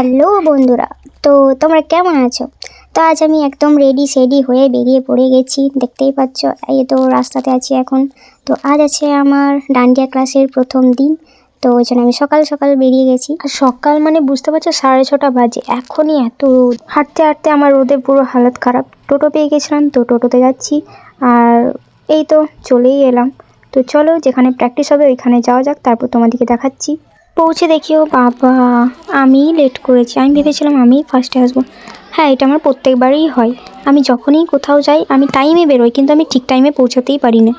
Hello বন্ধুরা, তো তোমরা কেমন আছো? তো আজ আমি একদম রেডি হয়ে বেরিয়ে পড়ে গেছি। দেখতেই পাচ্ছ, এই তো রাস্তাতে আছি এখন। তো আজ আছে আমার ডান্ডিয়া ক্লাসের প্রথম দিন। তো ওই জন্য আমি সকাল সকাল বেরিয়ে গেছি। আর সকাল মানে বুঝতে পারছো 6:30 বাজে, এখনই এত রোদ। হাঁটতে হাঁটতে আমার রোদে পুরো হালত খারাপ। টোটো পেয়ে গেছিলাম, তো টোটোতে যাচ্ছি। আর এই তো চলেই এলাম। তো চলো, যেখানে প্র্যাকটিস হবে ওইখানে যাওয়া যাক, তারপর তোমাদেরকে দেখাচ্ছি। পৌঁছে দেখিও বাবা, আমিই লেট করেছি। আমি ভেবেছিলাম আমিই ফার্স্টে আসবো। হ্যাঁ, এটা আমার প্রত্যেকবারই হয়। আমি যখনই কোথাও যাই আমি টাইমে বেরোই, কিন্তু আমি ঠিক টাইমে পৌঁছাতেই পারি না।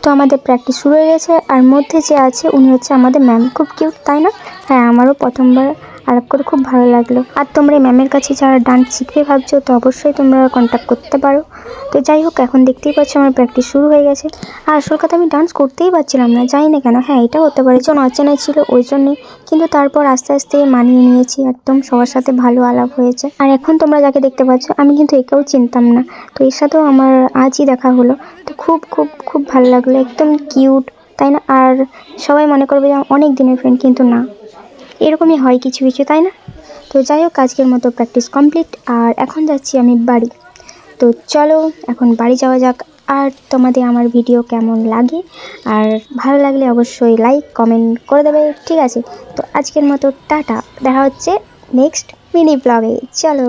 তো আমাদের প্র্যাকটিস শুরু হয়ে গেছে। আর মধ্যে যে আছে উনি হচ্ছে আমাদের ম্যাম। খুব কিউট, তাই না? হ্যাঁ, আমারও প্রথমবার আলাপ করে খুব ভালো লাগলো। আর তোমরা এই ম্যামের কাছে যারা ডান্স শিখবে ভাবছো, তো অবশ্যই তোমরা কন্ট্যাক্ট করতে পারো। তো যাই হোক, এখন দেখতেই পাচ্ছ আমার প্র্যাকটিস শুরু হয়ে গেছে। আর আসল কথা, আমি ডান্স করতেই পারছিলাম না, জানি না কেন। হ্যাঁ, এটা হতে পারে জন অচেনা ছিল ওই জন্যই, কিন্তু তারপর আস্তে আস্তে মানিয়ে নিয়েছি। একদম সবার সাথে ভালো আলাপ হয়েছে। আর এখন তোমরা যাকে দেখতে পাচ্ছ, আমি কিন্তু একেও চিনতাম না। তো এর সাথেও আমার আজই দেখা হলো। তো খুব খুব খুব ভালো লাগলো, একদম কিউট, তাই না? আর সবাই মনে করবে যে অনেক দিনের ফ্রেন্ড, কিন্তু না, এরকমই হয় কিছু কিছু, তাই না? তো যাই হোক, আজকের মতো প্র্যাকটিস কমপ্লিট। আর এখন যাচ্ছি আমি বাড়ি। তো চলো এখন বাড়ি যাওয়া যাক। আর তোমাদের আমার ভিডিও কেমন লাগে, আর ভালো লাগলে অবশ্যই লাইক কমেন্ট করে দেবে, ঠিক আছে? তো আজকের মতো টাটা, দেখা হচ্ছে নেক্সট মিনি ব্লগে। চলো।